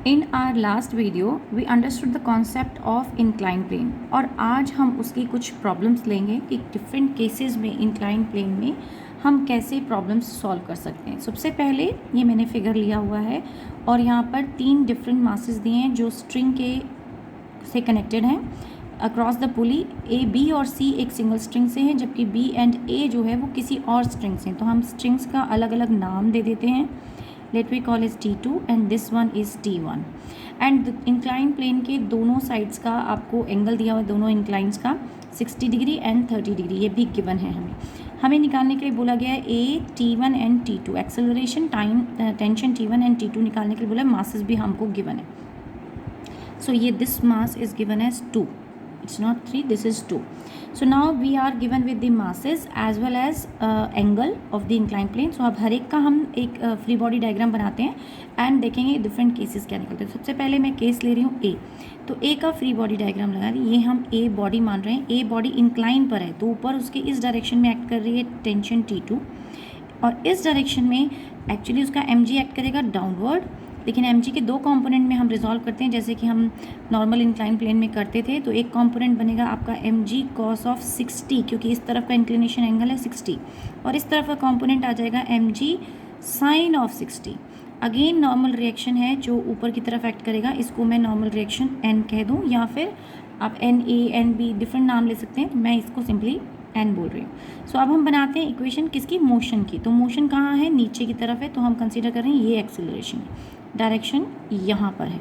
In our last video we understood the concept of incline plane और आज हम उसकी कुछ प्रॉब्लम्स लेंगे कि डिफरेंट केसेस में इंक्लाइन प्लेन में हम कैसे प्रॉब्लम्स सॉल्व कर सकते हैं। सबसे पहले ये मैंने फिगर लिया हुआ है और यहाँ पर 3 डिफरेंट मासेस दिए हैं जो स्ट्रिंग के से कनेक्टेड हैं across the pulley. A B और सी एक सिंगल स्ट्रिंग से हैं जबकि बी एंड ए जो है वो किसी और स्ट्रिंग से हैं। तो हम स्ट्रिंग्स का अलग अलग नाम दे देते हैं। Let we call is T2 and this one is T1 and incline plane के दोनों साइड्स का आपको एंगल दिया हुआ है, दोनों इंक्लाइंस का 60 डिग्री एंड 30 डिग्री ये भी गिवन है। हमें निकालने के लिए बोला गया है ए T1 and T2 acceleration time tension T1 and T2 निकालने के लिए बोला है। मासेस भी हमको गिवन है। सो ये this mass is given as 2, it's not 3, this is 2. So now we are given with the masses as well as angle of the inclined plane. So अब हर एक का हम एक फ्री बॉडी डायग्राम बनाते हैं and देखेंगे different cases क्या निकलते हैं। सबसे पहले मैं केस ले रही हूँ ए। तो ए का फ्री बॉडी डायग्राम लगा रही, ये हम ए बॉडी मान रहे हैं। ए बॉडी इंक्लाइन पर है तो ऊपर उसके इस डायरेक्शन में एक्ट कर रही है टेंशन T2 और इस डायरेक्शन में एक्चुअली उसका mg एक्ट करेगा डाउनवर्ड। लेकिन mg के 2 कंपोनेंट में हम रिजॉल्व करते हैं जैसे कि हम नॉर्मल इंक्लाइन प्लेन में करते थे। तो एक कंपोनेंट बनेगा आपका mg cos ऑफ 60 क्योंकि इस तरफ का इंक्लिनेशन एंगल है 60 और इस तरफ का कंपोनेंट आ जाएगा mg sin of 60। Again normal reaction है जो ऊपर की तरफ एक्ट करेगा, इसको मैं नॉर्मल रिएक्शन n कह दूँ या फिर आप NA NB डिफरेंट नाम ले सकते हैं। मैं इसको सिंपली एन बोल रही हूँ। सो अब हम बनाते हैं इक्वेशन किसकी, मोशन की। तो मोशन कहाँ है, नीचे की तरफ है, तो हम कंसीडर कर रहे हैं ये एक्सेलरेशन डायरेक्शन यहाँ पर है।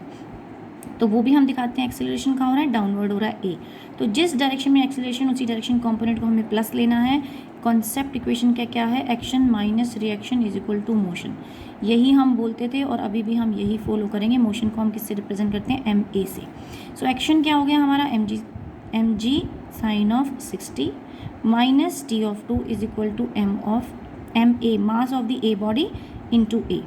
तो वो भी हम दिखाते हैं एक्सेलरेशन कहाँ हो रहा है, डाउनवर्ड हो रहा है ए। तो जिस डायरेक्शन में एक्सेलरेशन उसी डायरेक्शन कंपोनेंट को हमें प्लस लेना है। कॉन्सेप्ट इक्वेशन क्या है, action minus reaction is equal to motion. यही हम बोलते थे और अभी भी हम यही फॉलो करेंगे। मोशन को हम किससे रिप्रेजेंट करते हैं, एम ए से। सो एक्शन क्या हो गया हमारा, m ji sine of 60 minus T of 2 is equal to m a mass of the a body into a.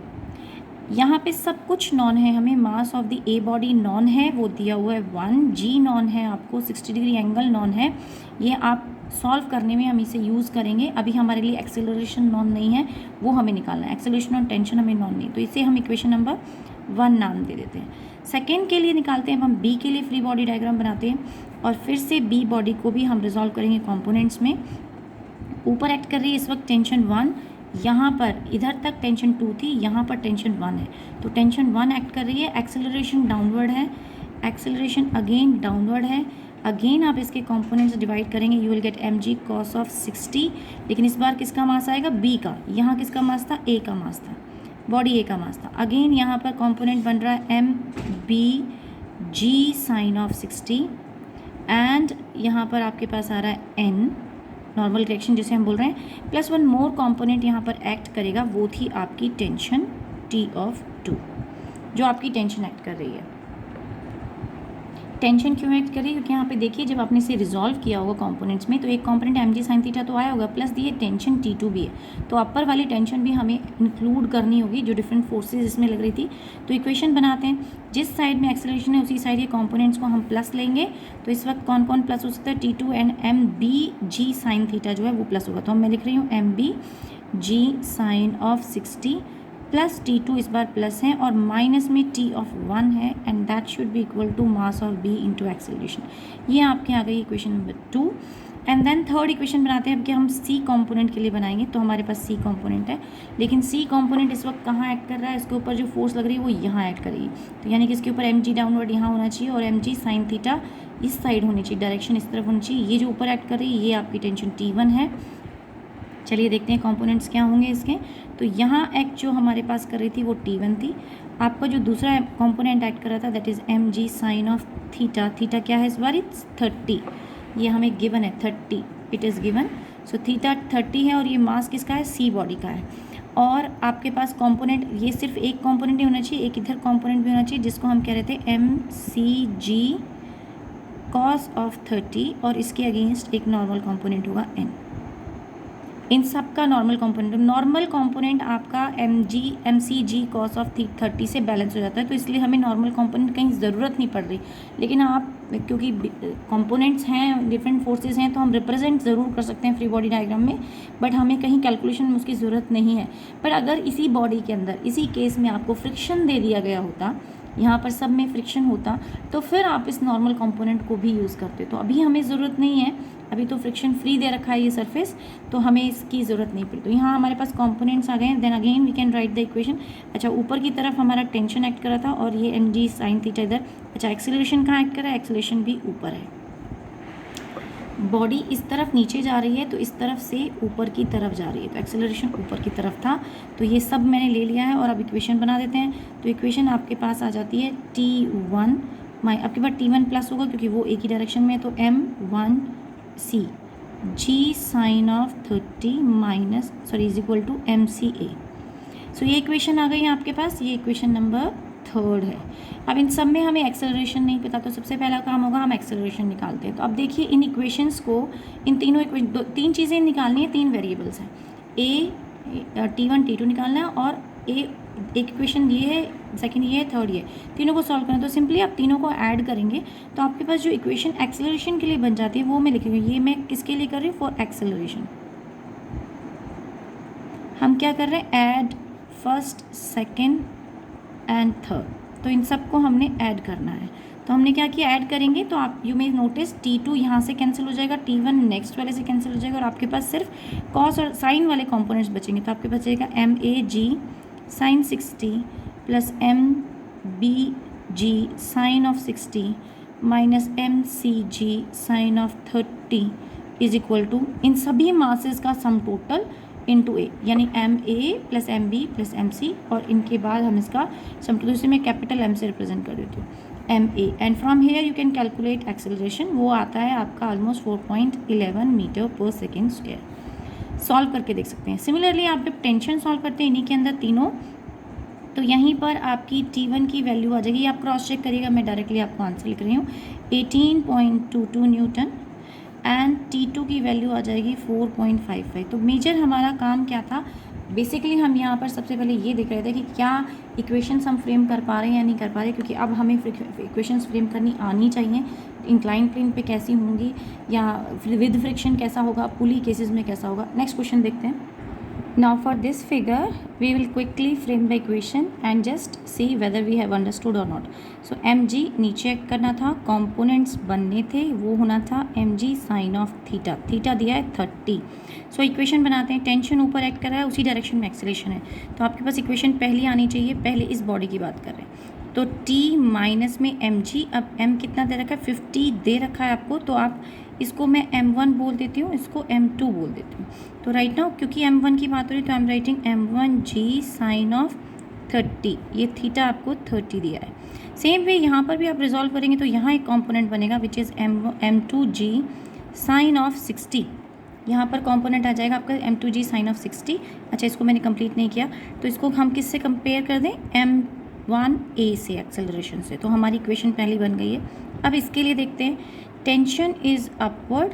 यहाँ पे सब कुछ नॉन है, हमें mass of the a body known है, वो दिया हुआ है 1, जी नॉन है, आपको 60 डिग्री एंगल नॉन है। ये आप सॉल्व करने में हम इसे यूज़ करेंगे। अभी हमारे लिए एक्सेलरेशन नॉन नहीं है, वो हमें निकालना है। एक्सेलरेशन और टेंशन हमें नॉन नहीं, तो इसे हम इक्वेशन नंबर 1 नाम दे देते हैं। सेकेंड के लिए निकालते हैं, हम बी के लिए फ्री बॉडी डायग्राम बनाते हैं और फिर से बी बॉडी को भी हम रिजॉल्व करेंगे कंपोनेंट्स में। ऊपर एक्ट कर रही है इस वक्त टेंशन 1, यहाँ पर इधर तक टेंशन 2 थी, यहाँ पर टेंशन 1 है, तो टेंशन 1 एक्ट कर रही है। एक्सेलरेशन डाउनवर्ड है, एक्सेलरेशन अगेन डाउनवर्ड है। अगेन आप इसके कंपोनेंट्स डिवाइड करेंगे, you will gate mg cos of 60। लेकिन इस बार किसका मास आएगा, बी का। यहाँ किसका मास था, ए का मास था, बॉडी ए का मास था। अगेन यहाँ पर कंपोनेंट बन रहा है M B G sine of 60 and यहाँ पर आपके पास आ रहा है एन नॉर्मल रिएक्शन जिसे हम बोल रहे हैं, प्लस 1 मोर कंपोनेंट यहाँ पर एक्ट करेगा, वो थी आपकी टेंशन टी ऑफ 2 जो आपकी टेंशन एक्ट कर रही है। टेंशन क्यों एक्ट कर रही है, क्योंकि यहाँ पे देखिए जब आपने इसे रिजॉल्व किया होगा कंपोनेंट्स में तो एक कंपोनेंट mg sin थीटा तो आया होगा, प्लस दिए टेंशन T2 भी है, तो अपर वाली टेंशन भी हमें इंक्लूड करनी होगी जो डिफरेंट फोर्सेज इसमें लग रही थी। तो इक्वेशन बनाते हैं, जिस साइड में एक्सेलरेशन है उसी साइड के कंपोनेंट्स को हम प्लस लेंगे। तो इस वक्त कौन कौन प्लस हो सकता है, T2 and mg sin theta जो है वो प्लस होगा। तो मैं लिख रही हूँ mg sin of 60 plus T2 इस बार प्लस है और माइनस में T ऑफ 1 है and that should be equal to mass of B into acceleration. ये आपके आ गई equation number 2। And then third equation बनाते हैं। अब कि हम C कंपोनेंट के लिए बनाएंगे तो हमारे पास C कंपोनेंट है, लेकिन C कंपोनेंट इस वक्त कहाँ एक्ट कर रहा है, इसके ऊपर जो फोर्स लग रही है वो यहाँ एक्ट करेगी। तो यानी कि इसके ऊपर mg डाउनवर्ड यहाँ होना चाहिए और mg sin थीटा इस साइड होनी चाहिए, डायरेक्शन इस तरफ होनी चाहिए। ये जो ऊपर एक्ट कर रही है ये आपकी टेंशन T1 है। चलिए देखते हैं कंपोनेंट्स क्या होंगे इसके। तो यहाँ एक्ट जो हमारे पास कर रही थी वो T1 थी। आपका जो दूसरा कंपोनेंट एक्ट कर रहा था that is mg sine of theta. Theta क्या है इस बार, इट्स 30, ये हमें गिवन है 30, it is given. So theta 30 है और ये मास किसका है, सी बॉडी का है। और आपके पास कंपोनेंट ये सिर्फ एक कंपोनेंट ही होना चाहिए, एक इधर कंपोनेंट भी होना चाहिए जिसको हम कह रहे थे mcg cos ऑफ 30 और इसके अगेंस्ट एक नॉर्मल कंपोनेंट होगा n। इन सब का नॉर्मल कंपोनेंट आपका mcg cos ऑफ 30 से बैलेंस हो जाता है, तो इसलिए हमें नॉर्मल कंपोनेंट कहीं ज़रूरत नहीं पड़ रही। लेकिन आप क्योंकि कंपोनेंट्स हैं, डिफरेंट फोर्सेस हैं, तो हम रिप्रेजेंट ज़रूर कर सकते हैं फ्री बॉडी डायग्राम में, बट हमें कहीं कैलकुलेशन में उसकी ज़रूरत नहीं है। पर अगर इसी बॉडी के अंदर इसी केस में आपको फ्रिक्शन दे दिया गया होता यहाँ पर सब में फ्रिक्शन होता तो फिर आप इस नॉर्मल कंपोनेंट को भी यूज़ करते। तो अभी हमें ज़रूरत नहीं है, अभी तो फ्रिक्शन फ्री दे रखा है ये सरफेस, तो हमें इसकी ज़रूरत नहीं पड़ी। तो यहाँ हमारे पास कंपोनेंट्स आ गए हैं। Then again we can write the equation. अच्छा, ऊपर की तरफ हमारा टेंशन एक्ट कर रहा था और ये mg sin थीटा इधर। अच्छा, एक्सेलरेशन कहाँ एक्ट कर रहा है? एक्सेलरेशन भी ऊपर है। बॉडी इस तरफ नीचे जा रही है तो इस तरफ से ऊपर की तरफ जा रही है, तो एक्सेलरेशन ऊपर की तरफ था। तो ये सब मैंने ले लिया है और अब इक्वेशन बना देते हैं। तो इक्वेशन आपके पास आ जाती है T1 आपके पास T1 प्लस होगा क्योंकि वो एक ही डायरेक्शन में है, तो M1c g sine of 30 minus is equal to MCA। So ये इक्वेशन आ गई है आपके पास, ये इक्वेशन नंबर 3 है। अब इन सब में हमें एक्सेलरेशन नहीं पता, तो सबसे पहला काम होगा हम एक्सेलरेशन निकालते हैं। तो अब देखिए इन इक्वेशंस को, इन तीनों तीन चीज़ें निकालनी है, 3 वेरिएबल्स हैं। T1 T2 निकालना है और एक इक्वेशन ये है, सेकंड ये है, थर्ड ये, तीनों को सॉल्व करना है। तो सिंपली आप तीनों को ऐड करेंगे तो आपके पास जो इक्वेशन एक्सेलरेशन के लिए बन जाती है वो मैं लिख रही हूँ। ये मैं किसके लिए कर रही हूँ? For acceleration. हम क्या कर रहे हैं? Add first, second and third. तो इन सबको हमने ऐड करना है। तो हमने क्या किया? ऐड करेंगे तो आप यू मे नोटिस T2 यहाँ से कैंसिल हो जाएगा, T1 नेक्स्ट वाले से कैंसिल हो जाएगा और आपके पास सिर्फ कॉस और साइन वाले कंपोनेंट्स बचेंगे। तो आपके पास जाएगा MAG sine 60 plus MBG sine of 60 minus MCG sine of 30 is equal to इन सभी मासेस का सम टोटल इंटू ए, यानी MA plus MB plus MC और इनके बाद हम इसका सम टोटल, उसे मैं कैपिटल M से रिप्रेजेंट कर देती हूँ, MA। And from here you can calculate acceleration, वो आता है आपका almost 4.11 metre per second square. Solve करके देख सकते हैं। सिमिलरली आप जब टेंशन सॉल्व करते हैं इन्हीं के अंदर तीनों, तो यहीं पर आपकी T1 की वैल्यू आ जाएगी। आप क्रॉस चेक करिएगा, मैं डायरेक्टली आपको आंसर लिख रही हूँ, 18.22 न्यूटन एंड T2 की वैल्यू आ जाएगी 4.55। तो मेजर हमारा काम क्या था? बेसिकली हम यहाँ पर सबसे पहले ये देख रहे थे कि क्या इक्वेशंस हम फ्रेम कर पा रहे हैं या नहीं कर पा रहे, क्योंकि अब हमें इक्वेशंस फ्रेम करनी आनी चाहिए। इंक्लाइन प्लेन पे कैसी होंगी या विद फ्रिक्शन कैसा होगा, पुली केसेस में कैसा होगा। नेक्स्ट क्वेश्चन देखते हैं। Now for this figure we will quickly frame the equation and just see whether we have understood or not. So mg नीचे करना था, कंपोनेंट्स बनने थे, वो होना था mg sine of theta, theta दिया है 30। सो इक्वेशन बनाते हैं। टेंशन ऊपर एक्ट कर रहा है, उसी डायरेक्शन में एक्सेलरेशन है, तो आपके पास इक्वेशन पहली आनी चाहिए। पहले इस बॉडी की बात कर रहे हैं, तो t माइनस में mg, अब m कितना दे रखा है? 50 दे रखा है आपको, तो आप इसको मैं M1 बोल देती हूँ, इसको M2 बोल देती हूँ। तो राइट नाउ क्योंकि M1 की बात हो रही है तो I am writing M1G sine of 30, ये थीटा आपको 30 दिया है। सेम वे यहाँ पर भी आप रिजॉल्व करेंगे तो यहाँ एक कंपोनेंट बनेगा which is M2G sign of 60। यहाँ पर कंपोनेंट आ जाएगा आपका M2G साइन ऑफ 60। अच्छा, इसको मैंने कंप्लीट नहीं किया, तो इसको हम किससे कंपेयर कर दें? M1A से, एक्सेलरेशन से। तो हमारी इक्वेशन पहली बन गई है। अब इसके लिए देखते हैं, टेंशन इज़ अपवर्ड,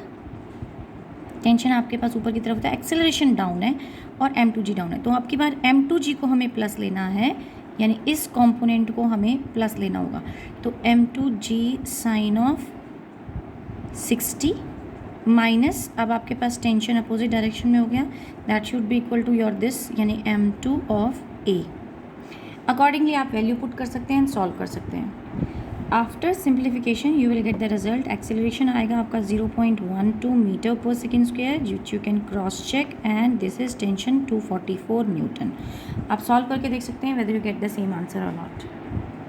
टेंशन आपके पास ऊपर की तरफ होता है, एक्सेलरेशन डाउन है और M2G डाउन है। तो आपकी बार M2G को हमें प्लस लेना है, यानी इस कंपोनेंट को हमें प्लस लेना होगा। तो M2G साइन ऑफ 60 माइनस, अब आपके पास टेंशन अपोजिट डायरेक्शन में हो गया, that should be equal to your this, यानी M2 ऑफ A। अकॉर्डिंगली आप वैल्यू पुट कर सकते हैं, सॉल्व कर सकते हैं। After simplification you will get the result. Acceleration आएगा आपका 0.12 metre per second square, which you can cross check, and this is tension 244 newton. आप सॉल्व करके देख सकते हैं whether you get the same answer और not.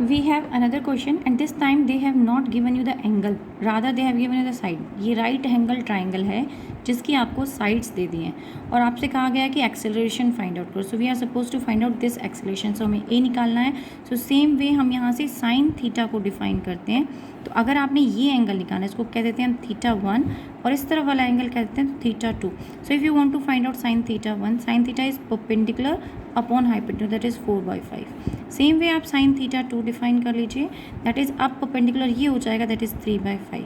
We have another question and this time they have not given you the angle, rather they have given you the side। ये right angle triangle है जिसकी आपको sides दे दी हैं और आपसे कहा गया है कि एक्सेलरेशन फाइंड आउट करो। So we are suppose to find out this acceleration, so हमें ए निकालना है। सो सेम वे हम यहाँ से साइन थीटा को डिफाइन करते हैं। तो अगर आपने ये एंगल निकालना है, इसको कह देते हैं हम थीटा 1 और इस तरफ वाला एंगल कह देते हैं theta 2। So if you want to find out sine theta 1, sine theta is perpendicular upon hypotenuse, that is 4/5। Same way आप साइन थीटा 2 डिफाइन कर लीजिए, दैट इज़ अप परपेंडिकुलर, ये हो जाएगा, दैट इज़ 3/5।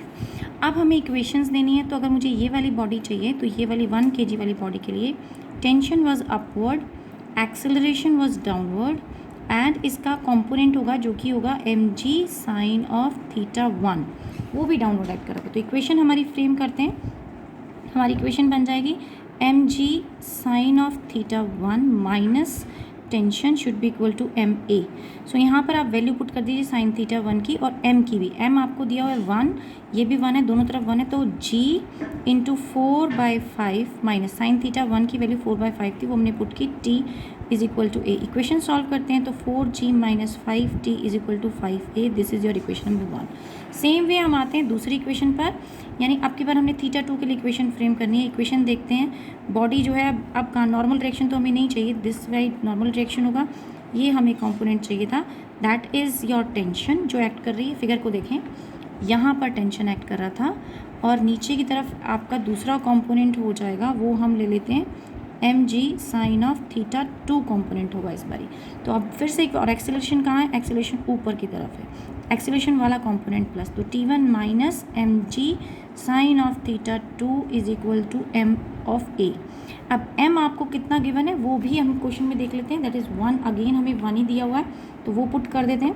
अब हमें इक्वेशंस देनी है, तो अगर मुझे ये वाली बॉडी चाहिए तो ये वाली 1 kg वाली बॉडी के लिए tension was upward, acceleration was downward and इसका कंपोनेंट होगा जो कि होगा mg साइन ऑफ थीटा 1, वो भी डाउनवर्ड एक्ट करेगा। तो इक्वेशन हमारी फ्रेम करते हैं। हमारी इक्वेशन बन जाएगी mg sine of theta 1 minus tension should be equal to m a. So यहाँ पर आप वैल्यू पुट कर दीजिए साइन थीटा 1 की और m की भी। m आपको दिया हुआ है 1, ये भी 1 है, दोनों तरफ 1 है, तो g into 4/5 minus sign theta 1 की वैल्यू 4/5 थी, वो हमने पुट की t is equal to a. Equation solve करते हैं तो 4g minus 5t is equal to 5a। This is your equation number 1। Same way हम आते हैं दूसरी इक्वेशन पर, यानी अब की बार हमने थीटा 2 के लिए इक्वेशन फ्रेम करनी है। इक्वेशन देखते हैं, बॉडी जो है अब कहाँ, नॉर्मल डायरेक्शन तो हमें नहीं चाहिए, दिस राइट नॉर्मल डायरेक्शन होगा, ये हमें कंपोनेंट चाहिए था, दैट इज़ योर टेंशन जो एक्ट कर रही है। फिगर को देखें, यहाँ पर टेंशन एक्ट कर रहा था और नीचे की तरफ आपका दूसरा कंपोनेंट हो जाएगा, वो हम ले लेते हैं M ji sine of theta 2 component होगा इस बारी। तो अब फिर से, और एक्सेलरेशन कहाँ है, एक्सेलरेशन ऊपर की तरफ है, एक्सेलरेशन वाला कंपोनेंट प्लस, तो T1 minus m ji sine of theta 2 is equal to m of a. अब m आपको कितना गिवन है वो भी हम क्वेश्चन में देख लेते हैं, दैट इज़ 1। अगेन हमें 1 ही दिया हुआ है तो वो पुट कर देते हैं,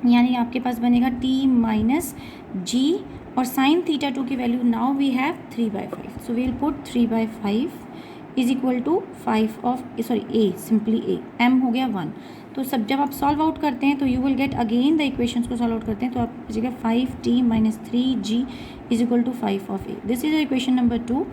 यानी आपके पास बनेगा t माइनस जी और साइन थीटा 2 की value now we have 3/5, so we will put 3/5 is equal to 5 of a, simply a, m हो गया 1। तो सब जब आप सॉल्व आउट करते हैं तो you will get again the equations को सॉल्व आउट करते हैं तो आप बचेगा 5t minus 3g is equal to 5 of a. This is equation number 2।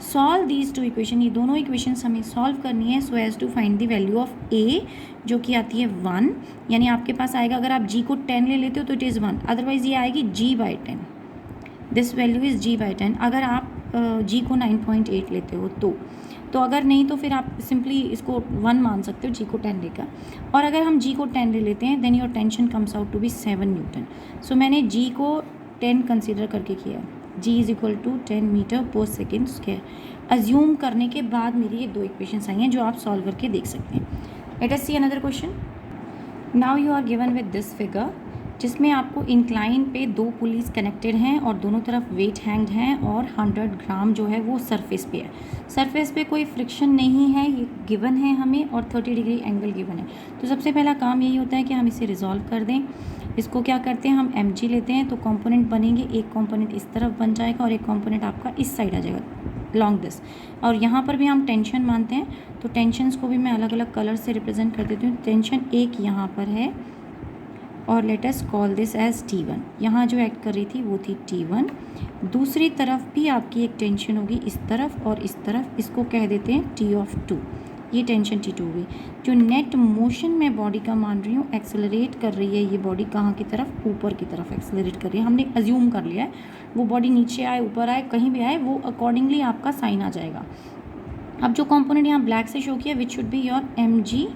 Solve these two equation, ये दोनों इक्वेशंस हमें सॉल्व करनी है so as to find the value of a, जो कि आती है 1, यानी आपके पास आएगा, अगर आप g को 10 ले लेते हो तो इट इज़ 1, अदरवाइज ये आएगी g/10, this value is g/10। अगर आप g को 9.8 लेते हो तो अगर नहीं तो फिर आप सिंपली इसको 1 मान सकते हो g को 10 लेकर, और अगर हम g को 10 ले लेते हैं then your tension comes out to be 7 newton. So मैंने g को 10 कंसीडर करके किया, g is equal to 10 metre per second square. Assume करने के बाद मेरी ये 2 इक्वेशंस आई हैं जो आप सॉल्व करके देख सकते हैं। Let us see another question. Now you are given with this figure, जिसमें आपको इंक्लाइन पे 2 पुलीज कनेक्टेड हैं और दोनों तरफ वेट हैंग्ड हैं और 100 ग्राम जो है वो सरफेस पे है। सरफेस पे कोई फ्रिक्शन नहीं है, ये गिवन है हमें, और 30 डिग्री एंगल गिवन है। तो सबसे पहला काम यही होता है कि हम इसे रिजॉल्व कर दें। इसको क्या करते हैं, हम mg लेते हैं, तो कंपोनेंट बनेंगे, एक कंपोनेंट इस तरफ बन जाएगा और एक कंपोनेंट आपका इस साइड आ जाएगा लॉन्ग दिस, और यहाँ पर भी हम टेंशन मानते हैं, तो टेंशन्स को भी मैं अलग अलग कलर से रिप्रेजेंट कर देती हूँ। टेंशन एक यहाँ पर है और let us call this as T1, यहाँ जो एक्ट कर रही थी वो थी T1। दूसरी तरफ भी आपकी एक टेंशन होगी इस तरफ और इस तरफ, इसको कह देते हैं T of 2, ये टेंशन T2 हुई। जो नेट मोशन मैं बॉडी का मान रही हूँ, एक्सेलरेट कर रही है ये बॉडी, कहाँ की तरफ, ऊपर की तरफ एक्सेलरेट कर रही है। हमने अज्यूम कर लिया है वो बॉडी नीचे आए ऊपर आए कहीं भी आए, वो अकॉर्डिंगली आपका साइन आ जाएगा। अब जो कंपोनेंट यहाँ ब्लैक से शो किया, which should be your mg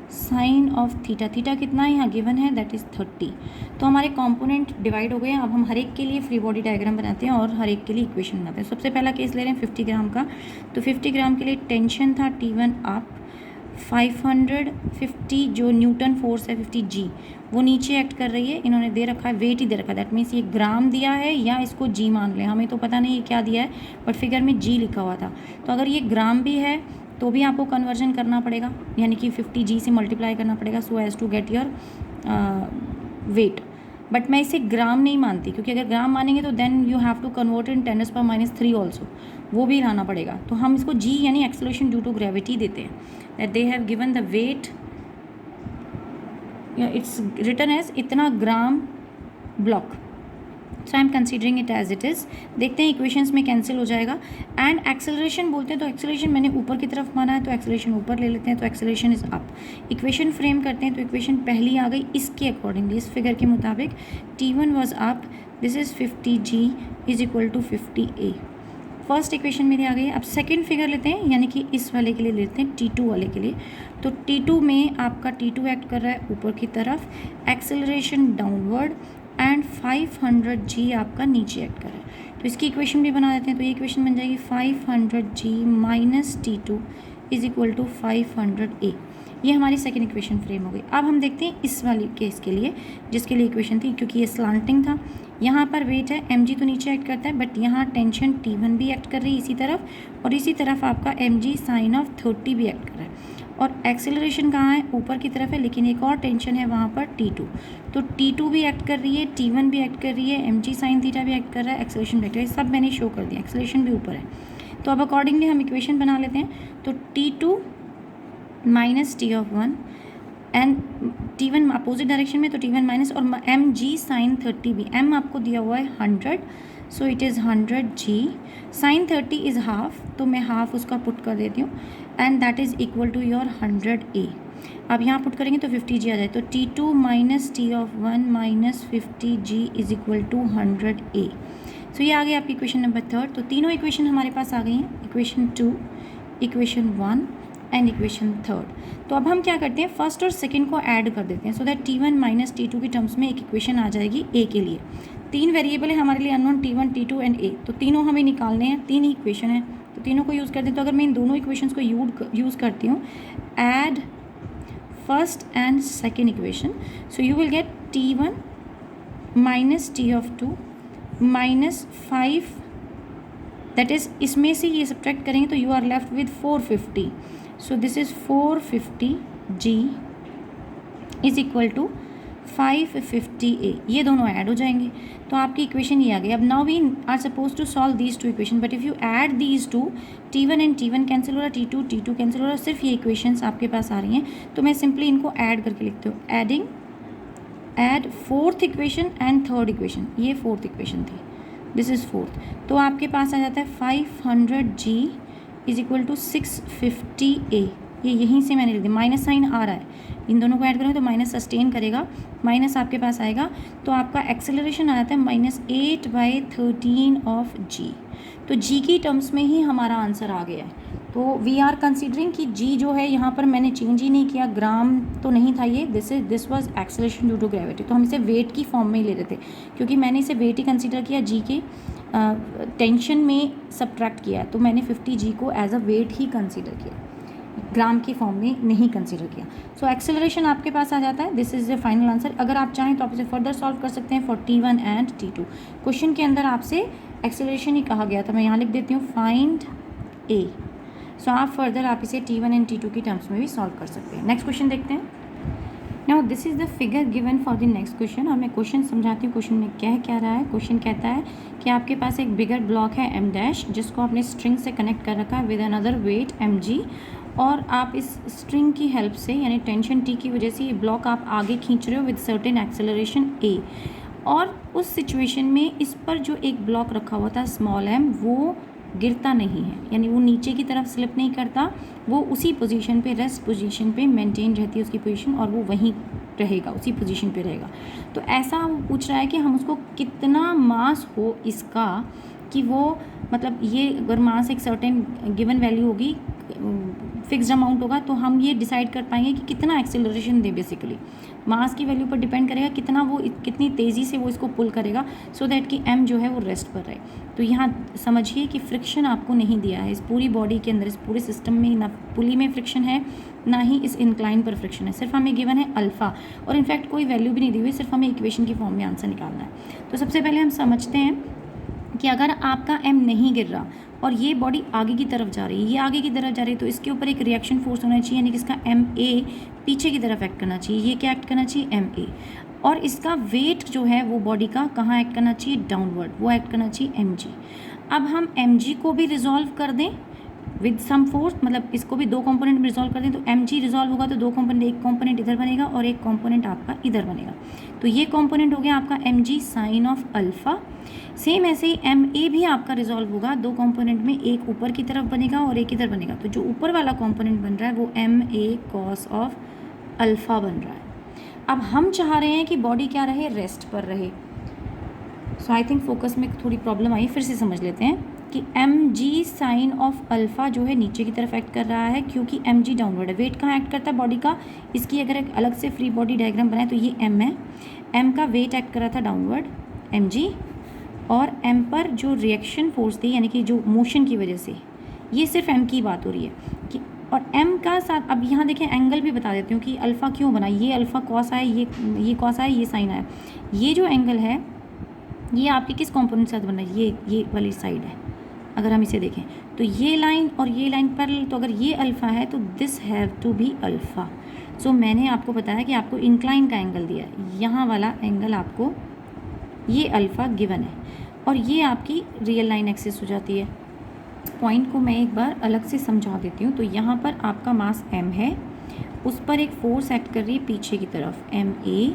sine of theta, theta कितना है यहाँ गिवन है, दैट इज़ 30। तो हमारे कंपोनेंट डिवाइड हो गए। अब हम हर एक के लिए फ्री बॉडी डायग्राम बनाते हैं और हर एक के लिए इक्वेशन बनाते हैं। सबसे पहला केस ले रहे हैं 50 ग्राम का, तो 50 ग्राम के लिए टेंशन था T1 अप 550, जो न्यूटन फोर्स है 50g वो नीचे एक्ट कर रही है। इन्होंने दे रखा है वेट ही दे रखा है, दैट मीन्स ये ग्राम दिया है या इसको g मान लें, हमें तो पता नहीं ये क्या दिया है, बट फिगर में g लिखा हुआ था। तो अगर ये ग्राम भी है तो भी आपको कन्वर्जन करना पड़ेगा, यानी कि 50g से मल्टीप्लाई करना पड़ेगा so as to get your weight. But मैं इसे ग्राम नहीं मानती, क्योंकि अगर ग्राम मानेंगे तो then you have to convert in 10⁻³ also, वो भी लाना पड़ेगा। तो हम इसको g यानी एक्सेलरेशन ड्यू टू ग्रेविटी देते हैं, that they have given the weight, it's written as इतना gram block, so I am considering it as it is. देखते हैं इक्वेशंस में कैंसिल हो जाएगा। एंड एक्सेलरेशन बोलते हैं तो एक्सेलरेशन मैंने ऊपर की तरफ माना है तो एक्सेलरेशन ऊपर ले लेते हैं, तो acceleration is up. Equation frame करते हैं तो इक्वेशन पहली आ गई इसके अकॉर्डिंगली, इस फिगर के मुताबिक T1 was up, this is 50g is equal to 50a। First equation मेरी आ गई। अब सेकेंड फिगर लेते हैं, यानी कि इस वाले के लिए लेते हैं T2 वाले के लिए। तो T2 में आपका T2 एक्ट कर रहा है ऊपर की तरफ, एक्सेलरेशन डाउनवर्ड, एंड 500g आपका नीचे एक्ट कर रहा है। तो इसकी इक्वेशन भी बना देते हैं, तो ये इक्वेशन बन जाएगी 500g minus T2 is equal to 500a। ये हमारी सेकेंड इक्वेशन फ्रेम हो गई। अब हम देखते हैं इस वाली केस के लिए, जिसके लिए इक्वेशन थी, क्योंकि ये स्लांटिंग था, यहाँ पर वेट है, mg तो नीचे एक्ट करता है, बट यहाँ टेंशन T1 भी एक्ट कर रही है इसी तरफ, और इसी तरफ आपका mg साइन ऑफ 30 भी एक्ट कर रहा है, और एक्सेलरेशन कहाँ है, ऊपर की तरफ है, लेकिन एक और टेंशन है वहाँ पर T2। तो T2 भी एक्ट कर रही है, T1 भी एक्ट कर रही है, mg साइन थीटा भी एक्ट कर रहा है, एक्सेलरेशन भी एक्ट कर रहा है, सब मैंने शो कर दिया, एक्सेलरेशन भी ऊपर है। तो अब अकॉर्डिंगली हम इक्वेशन बना लेते हैं। तो T2 minus T of one and T1 opposite direction में तो T1 माइनस और mg साइन 30 भी, m आपको दिया हुआ है 100, so it is 100g sine 30 is half, तो मैं हाफ उसका पुट कर देती हूँ and that is equal to your 100a। अब यहाँ पुट करेंगे तो 50g आ जाए, तो T2 minus T of one minus 50g is equal to 100a। So ये आ गई आपकी इक्वेशन नंबर 3। तो तीनों इक्वेशन हमारे पास आ गई हैं, इक्वेशन 2, इक्वेशन 1 एंड इक्वेशन 3। तो अब हम क्या करते हैं, फर्स्ट और सेकंड को ऐड कर देते हैं so that T1 minus T2 की टर्म्स में एक इक्वेशन आ जाएगी a के लिए। 3 वेरिएबल है हमारे लिए unknown, T1, T2 and a, तो तीनों हमें निकालने हैं, 3 ही इक्वेशन है तो तीनों को यूज़ करते हैं। तो अगर मैं इन दोनों इक्वेशंस को यूज़ करती हूँ, add first and second equation, so you will get T1 minus T of 2 minus 5, that is इसमें से ये सब्ट्रैक्ट करेंगे तो you are left with 450, so this is 450g is equal to 550a। ये दोनों ऐड हो जाएंगे तो आपकी इक्वेशन ये आ गई। अब now we are suppose to solve these two equation, but if you add these two, T1 and T1 cancel हो रहा है, T2 कैंसिल हो रहा है, सिर्फ ये इक्वेशंस आपके पास आ रही हैं। तो मैं सिंपली इनको ऐड करके लिखती हूँ, add fourth equation and third equation, ये फोर्थ इक्वेशन थी, दिस इज़ फोर्थ, तो आपके पास आ जाता है 500g is equal to 650a। ये यहीं से मैंने लिख दिया, माइनस साइन आ रहा है, इन दोनों को ऐड करेंगे तो माइनस सस्टेन करेगा, माइनस आपके पास आएगा तो आपका एक्सेलरेशन आ जाता है -8/13 ऑफ g। तो g की टर्म्स में ही हमारा आंसर आ गया है। तो वी आर कंसिडरिंग कि g जो है यहाँ पर मैंने चेंज ही नहीं किया, ग्राम तो नहीं था ये, this was acceleration due to gravity, तो हम इसे वेट की फॉर्म में ही ले रहे थे क्योंकि मैंने इसे वेट ही कंसिडर किया, g के टेंशन में सब्ट्रैक्ट किया, तो मैंने 50g को एज अ वेट ही कंसिडर किया, ग्राम की फॉर्म में नहीं कंसिडर किया। सो एक्सेलरेशन आपके पास आ जाता है, this is the final answer. अगर आप चाहें तो आप इसे फर्दर सॉल्व कर सकते हैं for T1 and T2। Question के अंदर आपसे एक्सेलरेशन ही कहा गया था, मैं यहाँ लिख देती हूँ फाइंड a। सो आप फर्दर आप इसे T1 एंड T2 की टर्म्स में भी सॉल्व कर सकते हैं। नेक्स्ट क्वेश्चन देखते हैं। Now this is the figure given for the next question, और मैं क्वेश्चन समझाती हूँ क्वेश्चन में क्या रहा है। क्वेश्चन कहता है कि आपके पास एक बिगर ब्लॉक है m डैश, जिसको आपने स्ट्रिंग से कनेक्ट कर रखा है विद अनदर वेट mg, और आप इस स्ट्रिंग की हेल्प से यानी टेंशन T की वजह से ये ब्लॉक आप आगे खींच रहे हो विद सर्टेन एक्सेलरेशन a, और उस सिचुएशन में इस पर जो एक ब्लॉक रखा हुआ था स्मॉल m, वो गिरता नहीं है, यानी वो नीचे की तरफ स्लिप नहीं करता, वो उसी पोजीशन पे, रेस्ट पोजीशन पे मेंटेन रहती है उसकी पोजीशन, और वो वहीं रहेगा, उसी पोजीशन पे रहेगा। तो ऐसा वो पूछ रहा है कि हम उसको कितना मास हो इसका, कि वो मतलब ये अगर मास एक सर्टेन गिवन वैल्यू होगी, फिक्स्ड अमाउंट होगा, तो हम ये डिसाइड कर पाएंगे कि कितना एक्सेलरेशन दे। बेसिकली मास की वैल्यू पर डिपेंड करेगा कितना वो, कितनी तेज़ी से वो इसको पुल करेगा सो दैट कि m जो है वो रेस्ट पर रहे। तो यहाँ समझिए कि फ्रिक्शन आपको नहीं दिया है इस पूरी बॉडी के अंदर, इस पूरे सिस्टम में ना पुली में फ्रिक्शन है ना ही इस इंक्लाइन पर फ्रिक्शन है, सिर्फ हमें गिवन है अल्फ़ा, और इनफैक्ट कोई वैल्यू भी नहीं दी हुई, सिर्फ हमें इक्वेशन की फॉर्म में आंसर निकालना है। तो सबसे पहले हम समझते हैं कि अगर आपका m नहीं गिर रहा और ये बॉडी आगे की तरफ जा रही है, ये आगे की तरफ जा रही है, तो इसके ऊपर एक रिएक्शन फोर्स होना चाहिए, यानी कि इसका ma पीछे की तरफ एक्ट करना चाहिए। ये क्या एक्ट करना चाहिए, ma, और इसका वेट जो है वो बॉडी का कहाँ एक्ट करना चाहिए, डाउनवर्ड, वो एक्ट करना चाहिए mg। अब हम mg को भी रिजॉल्व कर दें विद सम फोर्स, मतलब इसको भी दो कंपोनेंट में रिजॉल्व कर दें, तो mg रिजॉल्व होगा तो दो कंपोनेंट, एक कंपोनेंट इधर बनेगा और एक कंपोनेंट आपका इधर बनेगा। तो ये कंपोनेंट हो गया आपका mg sine of alpha. Same ऐसे ही ma भी आपका रिजॉल्व होगा दो कंपोनेंट में, एक ऊपर की तरफ बनेगा और एक इधर बनेगा। तो जो ऊपर वाला कंपोनेंट बन रहा है वो ma कॉस ऑफ अल्फ़ा बन रहा है। अब हम चाह रहे हैं कि बॉडी क्या रहे, रेस्ट पर रहे। सो आई थिंक फोकस में थोड़ी प्रॉब्लम आई, फिर से समझ लेते हैं कि mg साइन ऑफ अल्फ़ा जो है नीचे की तरफ एक्ट कर रहा है क्योंकि mg डाउनवर्ड है। वेट कहाँ एक्ट करता है, बॉडी का, इसकी अगर एक अलग से फ्री बॉडी डायग्राम बनाए तो ये m है, m का वेट एक्ट कर रहा था डाउनवर्ड mg, और m पर जो रिएक्शन फोर्स थी यानी कि जो मोशन की वजह से, ये सिर्फ m की बात हो रही है कि, और m का साथ अब यहाँ देखें एंगल भी बता देती हूँ कि अल्फ़ा क्यों बना, ये अल्फ़ा कॉस आया, ये कॉस आया, ये साइन आया। ये जो एंगल है ये आपके किस कॉम्पोनेंट के साथ बना है, ये वाली साइड है। अगर हम इसे देखें तो ये लाइन और ये लाइन पैरेलल, तो अगर ये अल्फ़ा है तो this have to be alpha. So मैंने आपको बताया कि आपको इंक्लाइन का एंगल दिया है, यहाँ वाला एंगल आपको, ये अल्फ़ा गिवन है, और ये आपकी रियल लाइन एक्सिस हो जाती है। पॉइंट को मैं एक बार अलग से समझा देती हूँ। तो यहाँ पर आपका मास m है, उस पर एक फोर्स एक्ट कर रही है पीछे की तरफ ma,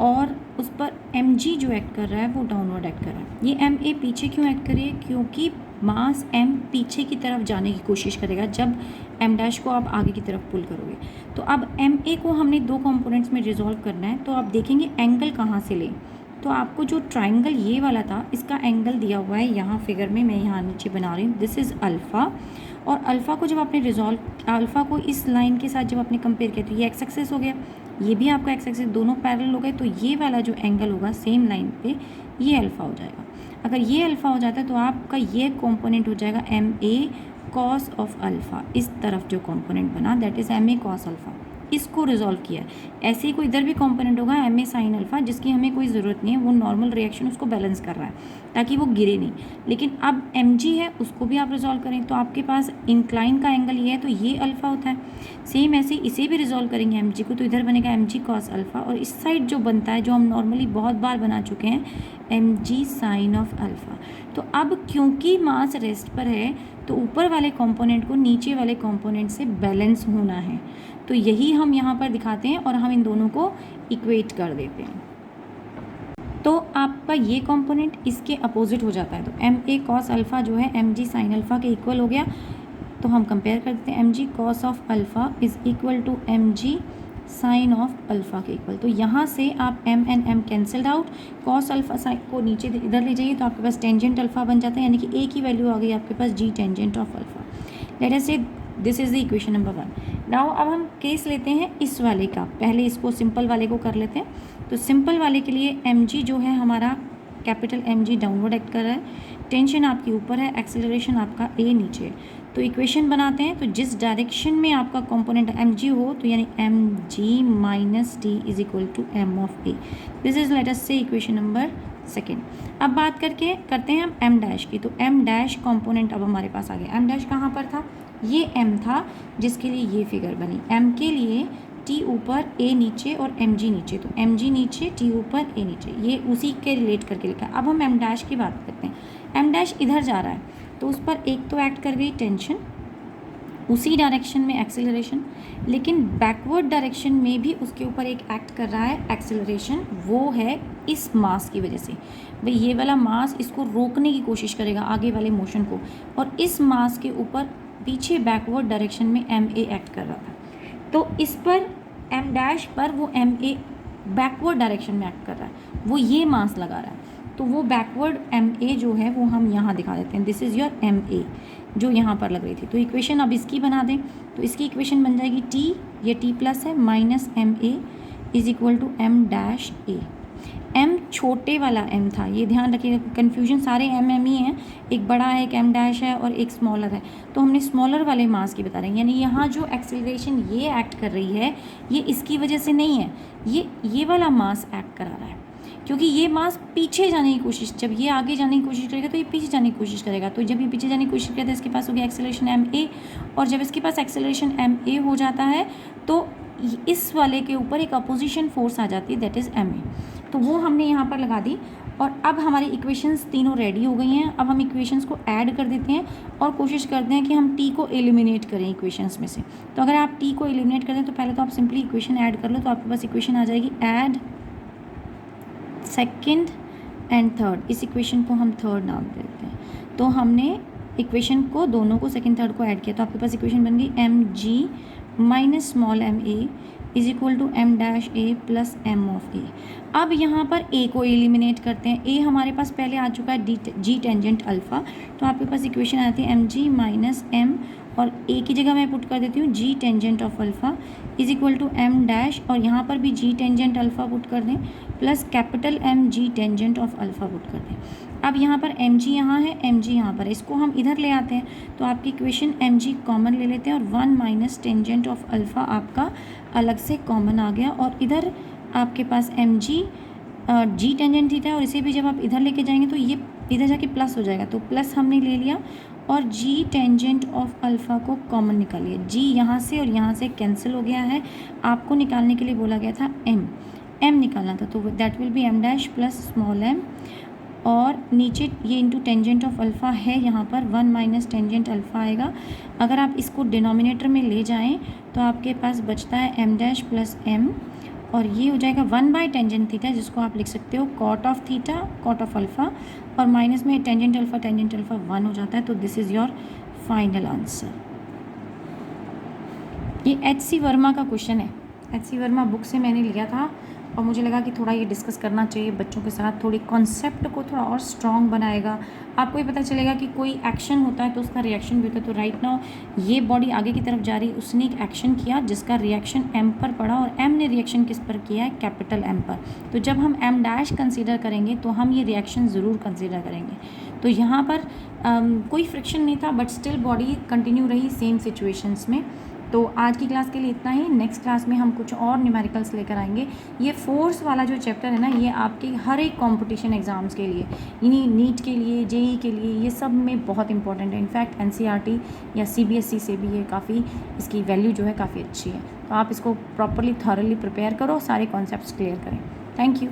और उस पर mg जो एक्ट कर रहा है वो डाउनवर्ड एक्ट कर रहा है। ये ma पीछे क्यों एक्ट कर रही है? क्योंकि मास m पीछे की तरफ जाने की कोशिश करेगा जब m डैश को आप आगे की तरफ पुल करोगे। तो अब ma को हमने दो कंपोनेंट्स में रिजॉल्व करना है। तो आप देखेंगे एंगल कहाँ से लें। तो आपको जो ट्राइंगल ये वाला था, इसका एंगल दिया हुआ है यहाँ फिगर में, मैं यहाँ नीचे बना रही हूँ, दिस इज़ अल्फ़ा। और अल्फ़ा को जब आपने रिजॉल्व, अल्फ़ा को इस लाइन के साथ जब आपने कंपेयर किया तो ये एक्स एक्सिस हो गया, ये भी आपका एक्स एक्सिस, दोनों पैरेलल हो गए। तो ये वाला जो एंगल होगा सेम लाइन पे, ये अल्फ़ा हो जाएगा। अगर ये अल्फ़ा हो जाता है तो आपका ये कॉम्पोनेंट हो जाएगा M A cos of alpha. इस तरफ जो कॉम्पोनेंट बना that is M A cos alpha, इसको रिजॉल्व किया। ऐसे ही कोई इधर भी कंपोनेंट होगा एम ए साइन अल्फ़ा, जिसकी हमें कोई ज़रूरत नहीं है, वो नॉर्मल रिएक्शन उसको बैलेंस कर रहा है ताकि वो गिरे नहीं। लेकिन अब एम जी है, उसको भी आप रिजॉल्व करें तो आपके पास इंक्लाइन का एंगल ये है तो ये अल्फ़ा होता है। सेम ऐसे इसे भी रिजॉल्व करेंगे एम जी को, तो इधर बनेगा एम जी कॉस अल्फ़ा, और इस साइड जो बनता है जो हम नॉर्मली बहुत बार बना चुके हैं, M ji sine of alpha. तो अब क्योंकि मास रेस्ट पर है तो ऊपर वाले कंपोनेंट को नीचे वाले कंपोनेंट से बैलेंस होना है। तो यही हम यहाँ पर दिखाते हैं और हम इन दोनों को इक्वेट कर देते हैं। तो आपका ये कंपोनेंट इसके अपोजिट हो जाता है। तो एम ए कॉस अल्फ़ा जो है एम जी साइन अल्फ़ा के इक्वल हो गया। तो हम कंपेयर कर देते हैं, M G cos of alpha is equal to M ji sine of alpha के इक्वल। तो यहाँ से आप m and m cancelled out, cos alpha sine को नीचे इधर ले जाइए तो आपके पास टेंजेंट अल्फ़ा बन जाता है, यानी कि a की वैल्यू आ गई आपके पास g tangent of alpha. Let us say this is the equation number 1। Now अब हम केस लेते हैं इस वाले का, पहले इसको सिंपल वाले को कर लेते हैं। तो सिंपल वाले के लिए mg जो है हमारा कैपिटल mg डाउनवर्ड एक्ट कर रहा है, टेंशन आपकी ऊपर है, एक्सेलरेशन आपका a नीचे है। तो इक्वेशन बनाते हैं। तो जिस डायरेक्शन में आपका कंपोनेंट mg हो तो यानी mg minus T is equal to m of a। This is let us से इक्वेशन नंबर 2। अब बात करते हैं हम m डैश की। तो m डैश कंपोनेंट अब हमारे पास आ गया। m डैश कहाँ पर था? ये m था जिसके लिए ये फिगर बनी। m के लिए t ऊपर a नीचे और mg नीचे, तो mg नीचे t ऊपर a नीचे, ये उसी के रिलेट करके लिखा है। अब हम m डैश की बात करते हैं। m डैश इधर जा रहा है तो उस पर एक तो एक्ट कर गई टेंशन, उसी डायरेक्शन में एक्सेलरेशन, लेकिन बैकवर्ड डायरेक्शन में भी उसके ऊपर एक एक्ट कर रहा है एक्सेलरेशन, वो है इस मास की वजह से। भाई ये वाला मास इसको रोकने की कोशिश करेगा आगे वाले मोशन को, और इस मास के ऊपर पीछे बैकवर्ड डायरेक्शन में एम ए एक्ट कर रहा था। तो इस पर एम डैश पर वो एम ए बैकवर्ड डायरेक्शन में एक्ट कर रहा है, वो ये मास लगा रहा है। तो वो बैकवर्ड एम ए जो है वो हम यहाँ दिखा देते हैं, this is your M A जो यहाँ पर लग रही थी। तो इक्वेशन अब इसकी बना दें। तो इसकी इक्वेशन बन जाएगी टी, ये टी प्लस है, minus M A is equal to M dash A. M छोटे वाला एम था, ये ध्यान रखिएगा, कन्फ्यूजन सारे एम एम ही हैं, एक बड़ा है, एक एम डैश है और एक स्मॉलर है। तो हमने स्मॉलर वाले मास की बता रहे हैं, यानी यहाँ जो एक्सेलरेशन ये एक्ट कर रही है ये इसकी वजह से नहीं है, ये वाला मास एक्ट करा रहा है, क्योंकि ये मास पीछे जाने की कोशिश, जब ये आगे जाने की कोशिश करेगा तो ये पीछे जाने की कोशिश करेगा। तो जब ये पीछे जाने की कोशिश करेगा तो इसके पास हो गया एक्सेलरेशन एम ए, और जब इसके पास एक्सेलरेशन एम ए हो जाता है तो इस वाले के ऊपर एक अपोजिशन फोर्स आ जाती है, दैट इज़ एम ए। तो वो हमने यहाँ पर लगा दी, और अब हमारी इक्वेशंस तीनों रेडी हो गई हैं। अब हम इक्वेशंस को ऐड कर देते हैं और कोशिश करते हैं कि हम टी को एलिमिनेट करें इक्वेशंस में से। तो अगर आप टी को एलिमिनेट करें तो पहले तो आप सिंपली इक्वेशन ऐड कर लो, तो आपके पास इक्वेशन आ जाएगी ऐड सेकंड एंड थर्ड। इस इक्वेशन को हम थर्ड नाम देते हैं। तो हमने इक्वेशन को दोनों को सेकंड थर्ड को ऐड किया, तो आपके पास इक्वेशन बन गई m g minus small m A is equal to M dash a plus m of a. अब यहाँ पर ए को एलिमिनेट करते हैं। ए हमारे पास पहले आ चुका है जी टेंजेंट अल्फ़ा, तो आपके पास इक्वेशन आती है एम जी माइनस एम, और ए की जगह मैं पुट कर देती हूँ g tangent of alpha is equal to M dash, और यहाँ पर भी जी टेंजेंट अल्फ़ा पुट कर दें, plus capital M G tangent of alpha put कर दें। अब यहाँ पर एम जी यहाँ है, एम जी यहाँ पर, इसको हम इधर ले आते हैं, तो आपकी इक्वेशन एम जी कॉमन ले लेते हैं, और 1 माइनस टेंजेंट ऑफ अल्फ़ा आपका अलग से कॉमन आ गया, और इधर आपके पास एम जी जी टेंजेंट थीटा है, और इसे भी जब आप इधर लेके जाएंगे तो ये इधर जाके प्लस हो जाएगा, तो प्लस हमने ले लिया, और जी टेंजेंट ऑफ अल्फ़ा को कॉमन निकालिए। जी यहाँ से और यहाँ से कैंसिल हो गया है, आपको निकालने के लिए बोला गया था एम निकालना था, तो that will be M dash plus small M, और नीचे ये इंटू टेंजेंट ऑफ अल्फ़ा है यहाँ पर 1 माइनस टेंजेंट अल्फ़ा आएगा। अगर आप इसको डिनोमिनेटर में ले जाएं तो आपके पास बचता है एम डैश प्लस एम, और ये हो जाएगा 1 बाय टेंजेंट थीटा, जिसको आप लिख सकते हो cot of theta cot of alpha, और माइनस में टेंजेंट अल्फ़ा 1 हो जाता है। तो this is your final answer. ये एच.सी. वर्मा का क्वेश्चन है। एच.सी. वर्मा बुक से मैंने लिया था और मुझे लगा कि थोड़ा ये डिस्कस करना चाहिए बच्चों के साथ, थोड़ी कॉन्सेप्ट को थोड़ा और स्ट्रॉन्ग बनाएगा। आपको ये पता चलेगा कि कोई एक्शन होता है तो उसका रिएक्शन भी होता है। तो राइट नाउ ये बॉडी आगे की तरफ जा रही, उसने एक एक्शन किया जिसका रिएक्शन एम पर पड़ा, और एम ने रिएक्शन किस पर किया है, कैपिटल एम पर। तो जब हम एम डैश कंसीडर करेंगे तो हम ये रिएक्शन ज़रूर कंसीडर करेंगे। तो यहाँ पर कोई फ्रिक्शन नहीं था, बट स्टिल बॉडी कंटिन्यू रही सेम सिचुएशंस में। तो आज की क्लास के लिए इतना ही। नेक्स्ट क्लास में हम कुछ और न्यूमेरिकल्स लेकर आएंगे। ये फोर्स वाला जो चैप्टर है ना, ये आपके हर एक कंपटीशन एग्ज़ाम्स के लिए, यानी नीट के लिए, जेई के लिए, ये सब में बहुत इंपॉर्टेंट है। इनफैक्ट एनसीईआरटी या सीबीएसई से भी ये काफ़ी, इसकी वैल्यू जो है काफ़ी अच्छी है। तो आप इसको प्रॉपरली थॉरली प्रिपेयर करो, सारे कॉन्सेप्ट्स क्लियर करें। Thank you.